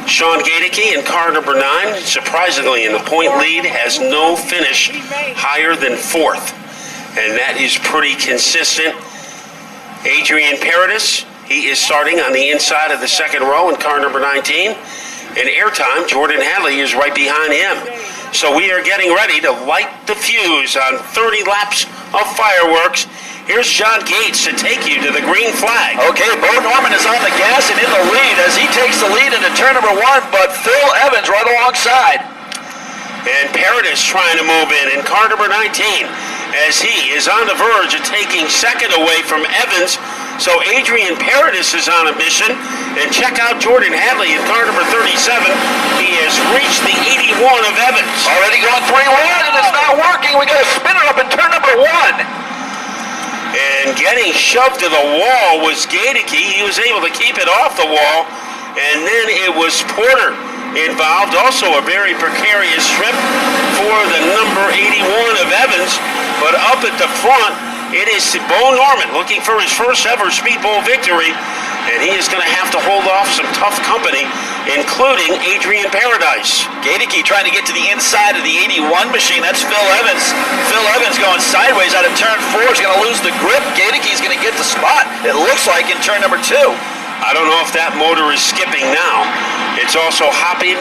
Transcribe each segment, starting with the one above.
Sean Gaedeke in car number 9, surprisingly in the point lead, has no finish higher than 4th. And that is pretty consistent. Adrian Paradis, he is starting on the inside of the second row in car number 19. And airtime, Jordan Hadley is right behind him. So we are getting ready to light the fuse on 30 laps of fireworks. Here's John Gates to take you to the green flag. Okay, Bo Norman is on the gas and in the lead as he takes the lead into turn number 1, but Phil Evans right alongside. And Paradis trying to move in car number 19 as he is on the verge of taking second away from Evans. So Adrian Paradis is on a mission. And check out Jordan Hadley in car number 37. He has reached the 81 of Evans. Already going 3 wide and it's not working. We got to spin it up in turn number 1. And getting shoved to the wall was Gaedeke. He was able to keep it off the wall. And then it was Porter involved. Also a very precarious trip for the number 81 of Evans. But up at the front, it is Bo Norman looking for his first ever speedbowl victory. And he is going to have to hold off some tough company, including Adrian Paradis. Gaedeke trying to get to the inside of the 81 machine. That's Phil Evans. Phil Evans going sideways out of turn 4 is going to lose the grip. Gaedeke is going to get the spot, it looks like, in turn number 2. I don't know if that motor is skipping now. It's also hopping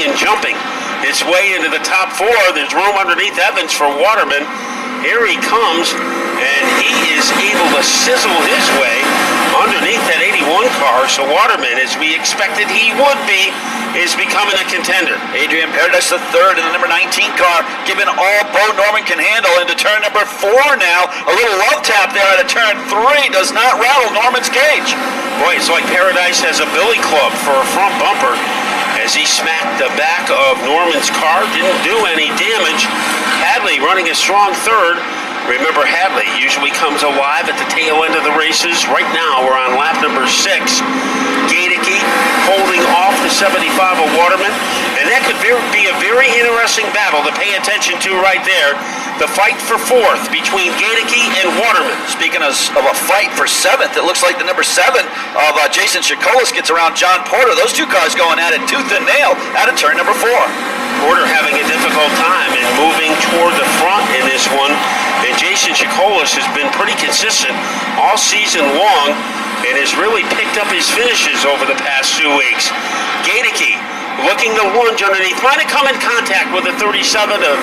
and jumping its way into the top 4. There's room underneath Evans for Waterman. Here he comes, and he is able to sizzle his way underneath that 81 car. So Waterman, as we expected he would be, is becoming a contender. Adrian Paradis the third in the number 19 car, giving all Bo Norman can handle into turn number 4 now. A little love tap there out of turn 3 does not rattle Norman's cage. Boy, it's like Paradis has a billy club for a front bumper as he smacked the back of Norman's car. Didn't do any damage. Hadley running a strong third. Remember, Hadley usually comes alive at the tail end of the races. Right now, we're on lap number 6. Gaedeke holding off the 75 of Waterman. And that could be a very interesting battle to pay attention to right there. The fight for 4th between Gaedeke and Waterman. Speaking of a fight for 7th, it looks like the number 7 of Jason Chikolis gets around John Porter. Those two cars going at it tooth and nail out of turn number 4. Porter having a difficult time in moving toward the front in this one. And Jason Chikolis has been pretty consistent all season long and has really picked up his finishes over the past 2 weeks. Gaedeke looking to lunge underneath. Might have come in contact with the 37 of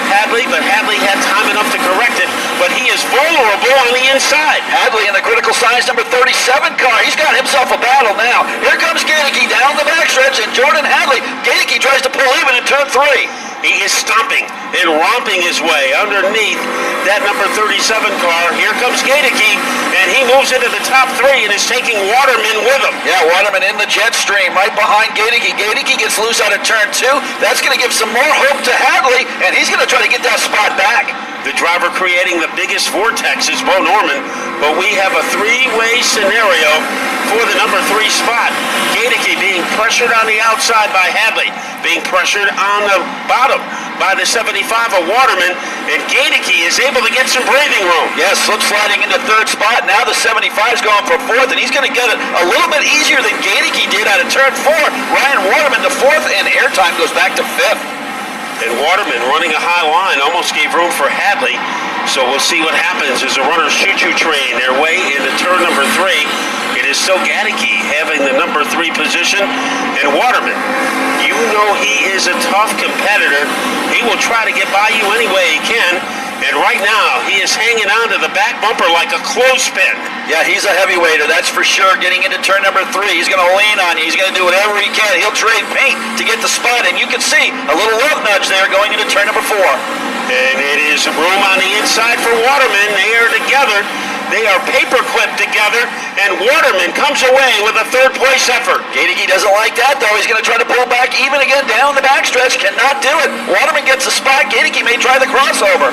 Hadley, but Hadley had time enough to correct it. But he is vulnerable on the inside. Hadley in the critical size number 37 car. He's got himself a battle now. Here comes Gaedeke down the backstretch, and Jordan Hadley. Gaedeke tries to pull even in turn 3. He is stomping and romping his way underneath that number 37 car. Here comes Gaedeke, and he moves into the top 3 and is taking Waterman with him. Yeah, Waterman in the jet stream right behind Gaedeke. Gaedeke gets loose out of turn 2. That's going to give some more hope to Hadley, and he's going to try to get that spot back. The driver creating the biggest vortex is Bo Norman, but we have a 3-way scenario for the number 3 spot. Gaedeke being pressured on the outside by Hadley, being pressured on the bottom by the 75 of Waterman, and Gaedeke is able to get some breathing room. Yeah, slip sliding into 3rd spot. Now the 75 is going for 4th, and he's going to get it a little bit easier than Gaedeke did out of turn 4. Ryan Waterman to 4th, and airtime goes back to 5th. And Waterman running a high line almost gave room for Hadley. So we'll see what happens as the runners choo-choo train their way into turn number 3. It is still Gaedeke having the number 3 position. And Waterman, you know he is a tough competitor. He will try to get by you any way he can. And right now, he is hanging on to the back bumper like a clothespin. Yeah, he's a heavyweighter, that's for sure. Getting into turn number 3, he's going to lean on you. He's going to do whatever he can. He'll trade paint to get the spot, and you can see a little love nudge there going into turn number 4. And it is room on the inside for Waterman. They are together. They are paper-clipped together, and Waterman comes away with a 3rd place effort. Gaedeke doesn't like that, though. He's going to try to pull back even again down the backstretch. Cannot do it. Waterman gets the spot. Gaedeke may try the crossover.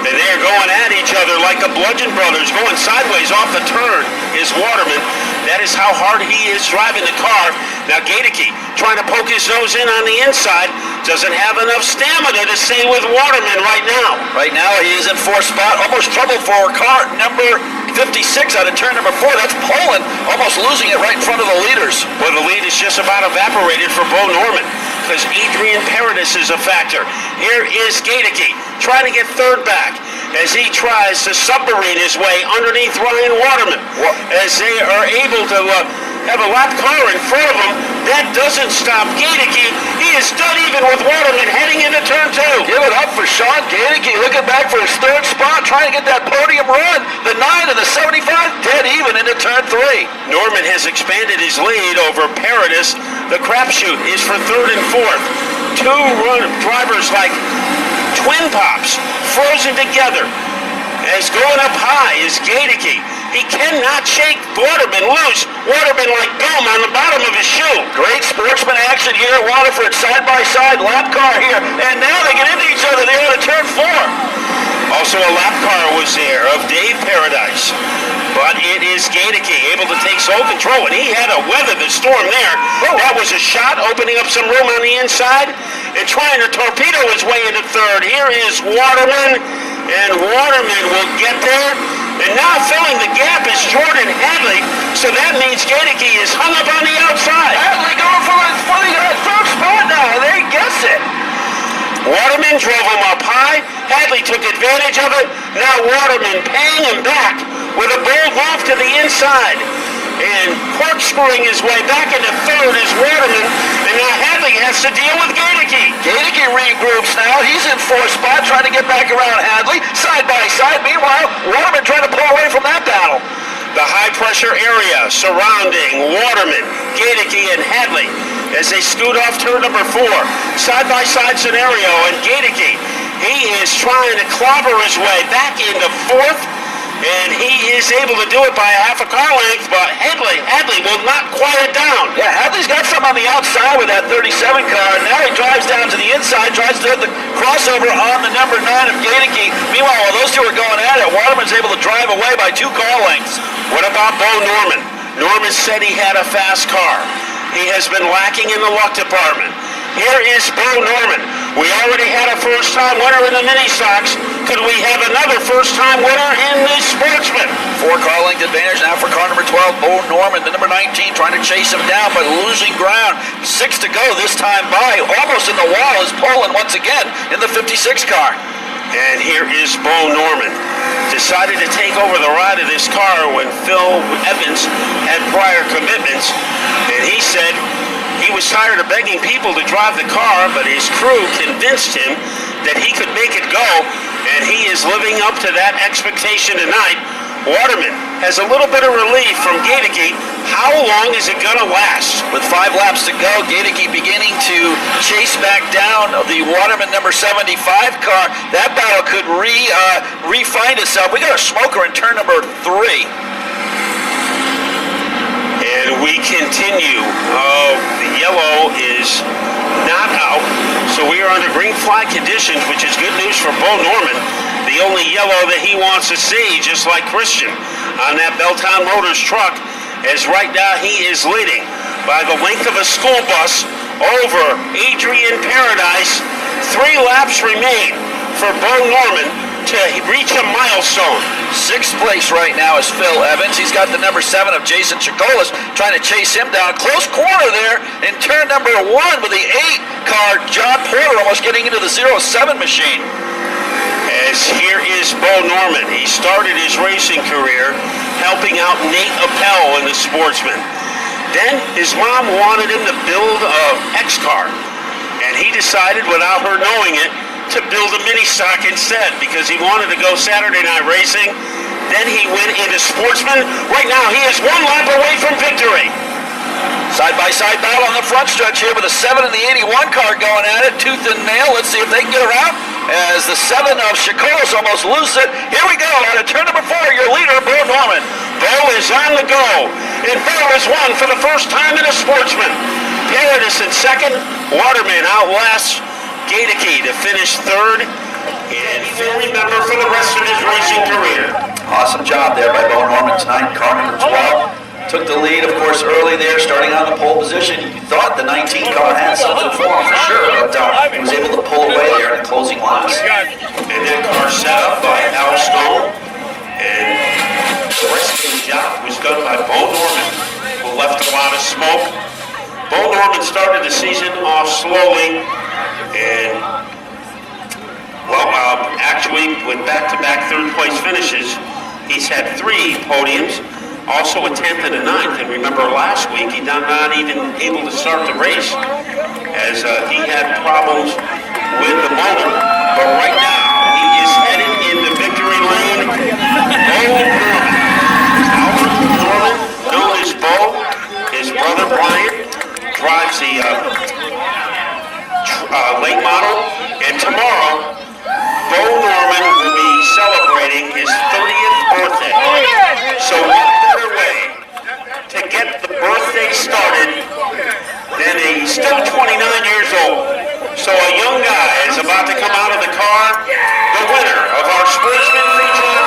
And they are going at each other like the Bludgeon Brothers. Going sideways off the turn is Waterman. That is how hard he is driving the car. Now Gaedeke trying to poke his nose in on the inside. Doesn't have enough stamina to stay with Waterman right now. Right now he is in 4th spot. Almost trouble for car number 56 out of turn number 4. That's Poland almost losing it right in front of the leaders. Well, the lead is just about evaporated for Bo Norman because Adrian Paradis is a factor. Here is Gaedeke trying to get third back as he tries to submarine his way underneath Ryan Waterman. As they are able to have a lap car in front of him, that doesn't stop Gaedeke. He is done even with Waterman heading into turn 2. Give it up for Sean Gaedeke, looking back for his third spot, trying to get that podium run. The 9 and the 75 dead even into turn 3. Norman has expanded his lead over Paradis. The crapshoot is for third and fourth. Two drivers like twin pops, frozen together. As going up high is Gaedeke. He cannot shake Waterman loose. Waterman like gum on the bottom of his shoe. Great sportsman action here at Waterford, side-by-side lap car here. And now they get into each other. They're out of turn 4. Also a lap car was there of Dave Paradise. But it is Gaedeke able to take sole control, and he had to weather the storm there. That was a shot opening up some room on the inside and trying to torpedo his way into third. Here is Waterman, and Waterman will get there. And now filling the gap is Jordan Hadley, so that means Gaedeke is hung up on the outside. Hadley going for the third spot now. They guess it. Waterman drove him up high. Hadley took advantage of it. Now Waterman paying him back with a bold move to the inside. And corkscrewing his way back into third is Waterman. And now Hadley has to deal with Gaedeke. Gaedeke regroups now. He's in fourth spot trying to get back around Hadley. Side by side. Meanwhile, Waterman trying to pull away from that battle. The high-pressure area surrounding Waterman, Gaedeke, and Hadley as they scoot off turn number 4. Side-by-side scenario, and Gaedeke, he is trying to clobber his way back into fourth, and he is able to do it by a half a car length, but Hadley will not quiet down. Yeah, Hadley's got some on the outside with that 37 car. Now he drives down to the inside, tries to hit the crossover on the number 9 of Gaedeke. Meanwhile, while those two are going at it, Waterman's able to drive away by 2 car lengths. What about Bo Norman? Norman said he had a fast car. He has been lacking in the luck department. Here is Bo Norman. We already had a first-time winner in the mini-stocks. Could we have another first-time winner in the sportsman? 4 car length advantage now for car number 12, Bo Norman. The number 19 trying to chase him down, but losing ground. 6 to go this time by. Almost in the wall is Poland once again in the 56 car. And here is Bo Norman. Decided to take over the ride of this car when Phil Evans had prior commitments. And he said he was tired of begging people to drive the car, but his crew convinced him that he could make it go, and he is living up to that expectation tonight. Waterman has a little bit of relief from Gaedeke. How long is it going to last? With 5 laps to go, Gaedeke beginning to chase back down the Waterman number 75 car. That battle could refine itself. We got a smoker in turn number 3. And we continue. The yellow is not out, so we are under green flag conditions, which is good news for Bo Norman. The only yellow that he wants to see, just like Christian, on that Belltown Motors truck, as right now he is leading by the length of a school bus over Adrian Paradise. 3 laps remain for Bo Norman to reach a milestone. 6th place right now is Phil Evans. He's got the number 7 of Jason Chikolas trying to chase him down. Close corner there in turn number 1 with the 8 car, John Porter, almost getting into the 07 machine. As here is Bo Norman. He started his racing career helping out Nate Appel in the Sportsman. Then his mom wanted him to build a X car, and he decided, without her knowing it, to build a mini stock instead because he wanted to go Saturday night racing. Then he went into Sportsman. Right now he is 1 lap away from victory. Side-by-side battle on the front stretch here with the 7 and the 81 car going at it, tooth and nail. Let's see if they can get around as the 7 of Chikolas almost loses it. Here we go, out of turn number 4, your leader, Bo Norman. Bo is on the go, and Bo has won for the first time in a Sportsman. Paradis in second. Waterman outlasts Gaedeke to finish third, and Phil remember for the rest of his racing career. Awesome job there by Bo Norman tonight, car number 12. Took the lead, of course, early there, starting on the pole position. You thought the 19 car had something for him for sure, but he was able to pull away there in the closing laps. And that car set up by Al Stone. And up by Bo Norman, who left a lot of smoke. Bo Norman started the season off slowly, and actually with back-to-back third-place finishes, he's had 3 podiums, also a 10th and a 9th. And remember last week, he not even able to start the race as he had problems with the motor. But right now, he is headed into victory lane. Bo Norman. Albert Norman, known as Bo, his brother Brian, drives the late model. And tomorrow, Bo Norman will be celebrating his 30th birthday. So what better way to get the birthday started than he's still 29 years old. So a young guy is about to come out of the car, the winner of our sportsman feature.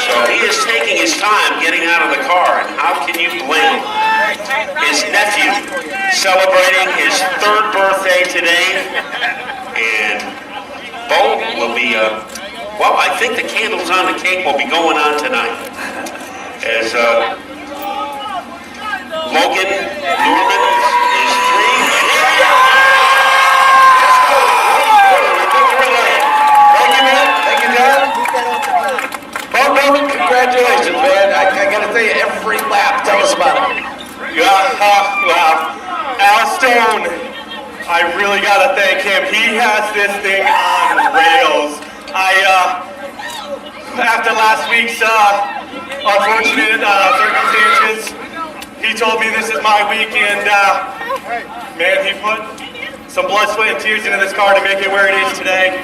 So he is taking his time getting out of the car, and how can you blame him? His nephew celebrating his 3rd birthday today, and Bo will be, well, I think the candles on the cake will be going on tonight. As Logan Norman is 3. Thank you, man. Thank you, John. Bo Norman, congratulations, man. I got to tell you, every lap, tell us about it. Well, Al Stone, I really gotta thank him. He has this thing on rails. After last week's unfortunate circumstances, he told me this is my week, and man, he put some blood, sweat, and tears into this car to make it where it is today.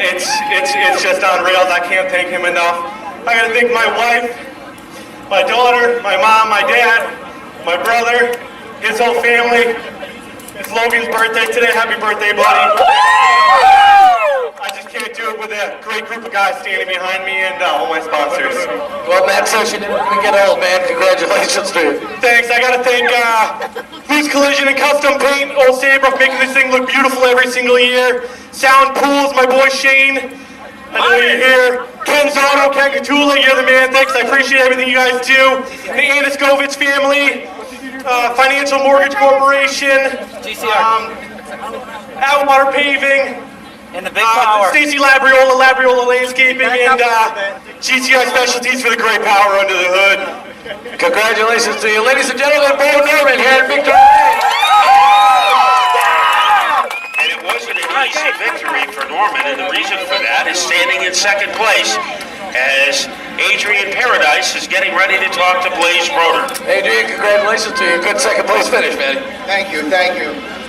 It's just on rails. I can't thank him enough. I gotta thank my wife, my daughter, my mom, my dad, my brother, his whole family. It's Logan's birthday today. Happy birthday, buddy. I just can't do it with a great group of guys standing behind me and all my sponsors. Well, Matt says you didn't get old, man. Congratulations to you. Thanks. I gotta thank Who's Collision and Custom Paint, Old Saybrook, making this thing look beautiful every single year. Sound Pools, my boy Shane. I know you're here. Ken Zotto, Ken Catula, you're the man. Thanks. I appreciate everything you guys do. The Andiskovich family. Financial Mortgage Corporation, Atwater Paving, and the Big Power, Stacy Labriola Landscaping, and GTI Specialties for the great power under the hood. Congratulations to you. Ladies and gentlemen, Bo Norman here at Victory. And it wasn't an easy victory for Norman, and the reason for that is standing in 2nd place as Adrian Paradise is getting ready to talk to Blaze Broder. Adrian, congratulations to you. Good 2nd place finish, man. Thank you.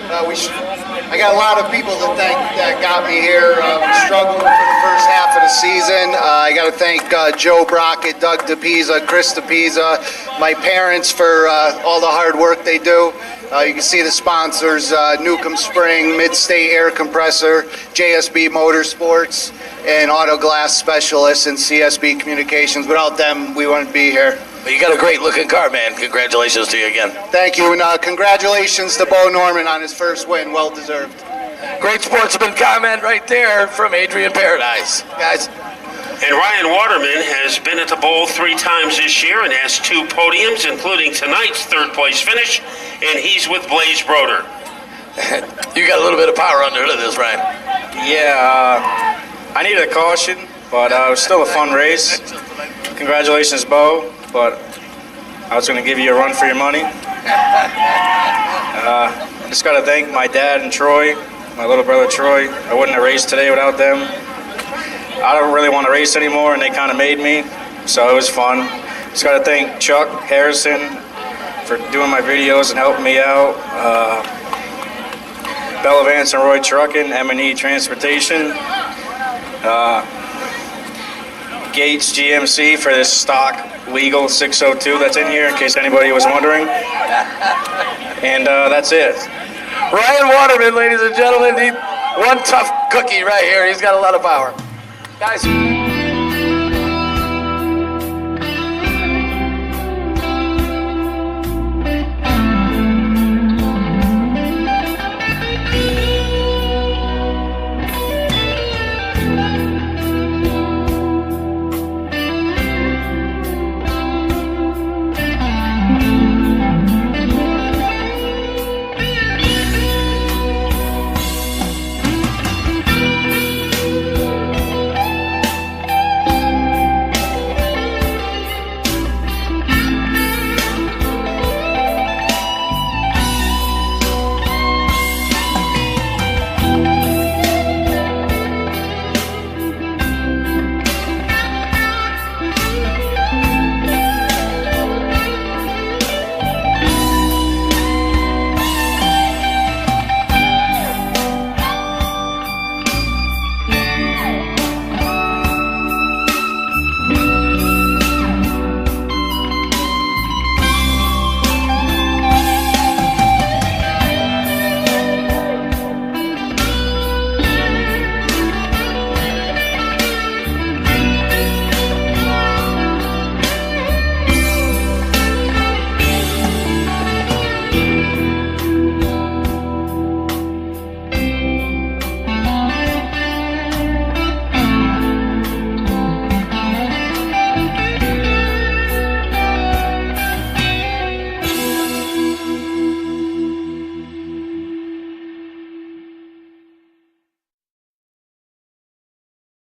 I got a lot of people to thank that got me here. Struggling for the first half of the season. I got to thank Joe Brockett, Doug DePisa, Chris DePisa, my parents for all the hard work they do. You can see the sponsors, Newcomb Spring, Mid-State Air Compressor, JSB Motorsports, and Auto Glass Specialists and CSB Communications. Without them, we wouldn't be here. Well, you got a great looking car, man. Congratulations to you again. Thank you, and congratulations to Bo Norman on his first win. Well deserved. Great sportsman comment right there from Adrian Paradise. Guys. And Ryan Waterman has been at the bowl 3 times this year and has 2 podiums, including tonight's 3rd place finish, and he's with Blaze Broder. You got a little bit of power under this, Ryan. Yeah, I needed a caution, but it was still a fun race. Congratulations, Bo, but I was going to give you a run for your money. Just got to thank my dad and Troy, my little brother Troy. I wouldn't have raced today without them. I don't really want to race anymore, and they kind of made me, so it was fun. Just got to thank Chuck Harrison for doing my videos and helping me out. Bella Vance and Roy Truckin', M&E Transportation. Gates GMC for this stock legal 602 that's in here, in case anybody was wondering. And that's it. Ryan Waterman, ladies and gentlemen, one tough cookie right here. He's got a lot of power. Guys.